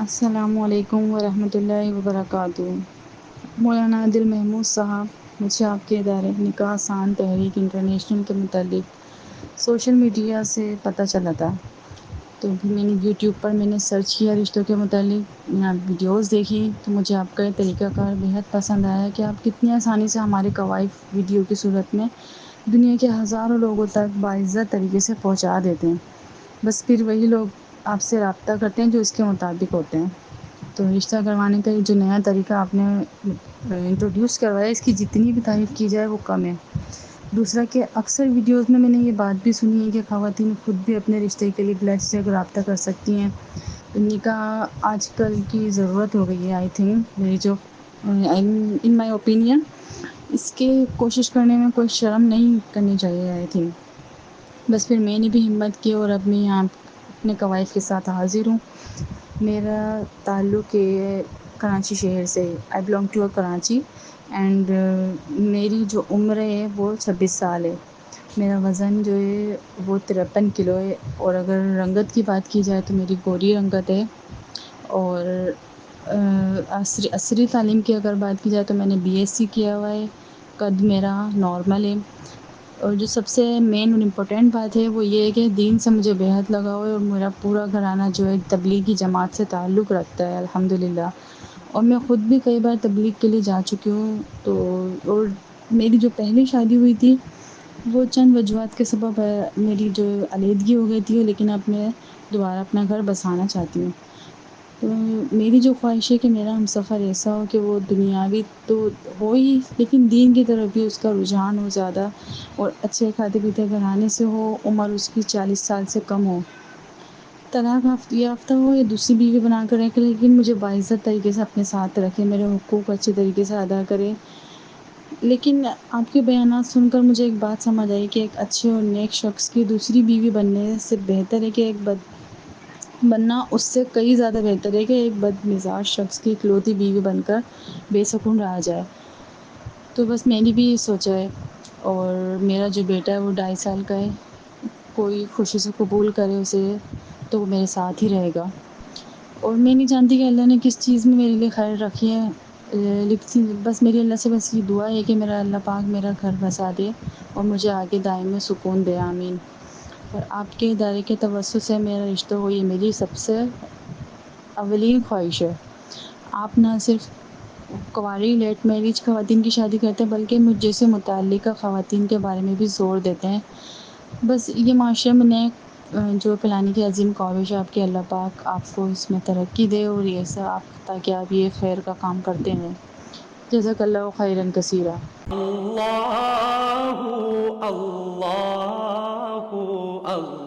السلام علیکم ورحمۃ اللہ وبرکاتہ۔ مولانا عادل محمود صاحب، مجھے آپ کے ادارے نکاح آسان تحریک انٹرنیشنل کے متعلق سوشل میڈیا سے پتہ چلا تھا، تو میں نے یوٹیوب پر سرچ کیا رشتوں کے متعلق، میں نے آپ ویڈیوز دیکھی تو مجھے آپ کا یہ طریقہ کار بےحد پسند آیا کہ آپ کتنی آسانی سے ہمارے قواعد ویڈیو کی صورت میں دنیا کے ہزاروں لوگوں تک باعزت طریقے سے پہنچا دیتے ہیں۔ بس پھر وہی لوگ آپ سے رابطہ کرتے ہیں جو اس کے مطابق ہوتے ہیں۔ تو رشتہ کروانے کا یہ جو نیا طریقہ آپ نے انٹروڈیوس کروایا، اس کی جتنی بھی تعریف کی جائے وہ کم ہے۔ دوسرا کہ اکثر ویڈیوز میں نے یہ بات بھی سنی ہے کہ خواتین خود بھی اپنے رشتے کے لیے بلڈ سے رابطہ کر سکتی ہیں۔ نکاح آج کل کی ضرورت ہو گئی ہے، آئی تھنک، میری جو ان مائی اوپینین، اس کے کوشش کرنے میں کوئی شرم نہیں کرنی چاہیے، آئی تھنک۔ بس پھر میں نے بھی ہمت کی اور اپنی یہاں اپنے قواعد کے ساتھ حاضر ہوں۔ میرا تعلق ہے کراچی شہر سے، I belong to Karachi, and میری جو عمر ہے وہ 26 سال ہے۔ میرا وزن جو ہے وہ 53 کلو ہے، اور اگر رنگت کی بات کی جائے تو میری گوری رنگت ہے۔ اور عصری تعلیم کی اگر بات کی جائے تو میں نے BSc کیا ہوا ہے۔ قد میرا نارمل ہے، اور جو سب سے مین اور امپورٹینٹ بات ہے وہ یہ ہے کہ دین سے مجھے بےحد لگاؤ ہے، اور میرا پورا گھرانہ جو ہے تبلیغی جماعت سے تعلق رکھتا ہے، الحمدللہ۔ اور میں خود بھی کئی بار تبلیغ کے لیے جا چکی ہوں۔ تو اور میری جو پہلی شادی ہوئی تھی وہ چند وجوہات کے سبب میری جو علیحدگی ہو گئی تھی، لیکن اب میں دوبارہ اپنا گھر بسانا چاہتی ہوں۔ تو میری جو خواہش ہے کہ میرا ہمسفر ایسا ہو کہ وہ دنیاوی تو ہو ہی، لیکن دین کی طرف بھی اس کا رجحان ہو زیادہ، اور اچھے کھاتے پیتے گھرانے سے ہو، عمر اس کی 40 سال سے کم ہو، طلاق یافتہ ہو یا دوسری بیوی بنا کر رکھے، لیکن مجھے باعزت طریقے سے اپنے ساتھ رکھے، میرے حقوق اچھے طریقے سے ادا کرے۔ لیکن آپ کے بیانات سن کر مجھے ایک بات سمجھ آئی کہ ایک اچھے اور نیک شخص کی دوسری بیوی بننے سے بہتر ہے کہ بننا اس سے کئی زیادہ بہتر ہے کہ ایک بد مزاج شخص کی اکلوتی بیوی بن کر بے سکون رہا جائے۔ تو بس میں نے بھی یہ سوچا ہے، اور میرا جو بیٹا ہے وہ 2.5 سال کا ہے، کوئی خوشی سے قبول کرے اسے تو وہ میرے ساتھ ہی رہے گا۔ اور میں نہیں جانتی کہ اللہ نے کس چیز میں میرے لیے خیر رکھی ہے، بس میری اللہ سے بس یہ دعا ہے کہ میرا اللہ پاک میرا گھر بسا دے اور مجھے آگے دائم میں سکون دے، آمین۔ اور آپ کے ادارے کے توسط سے میرا رشتہ ہو، یہ میری سب سے اولین خواہش ہے۔ آپ نہ صرف کنواری لیٹ میرج خواتین کی شادی کرتے ہیں، بلکہ مجھ جیسے متعلقہ خواتین کے بارے میں بھی زور دیتے ہیں۔ بس یہ معاشرے میں نئے جو پلانے کی عظیم کاوش ہے آپ کی، اللہ پاک آپ کو اس میں ترقی دے، اور یہ سب تاکہ آپ یہ خیر کا کام کرتے ہیں۔ جزاک اللہ خیراً کثیرا۔ اللہ اللہ اللہ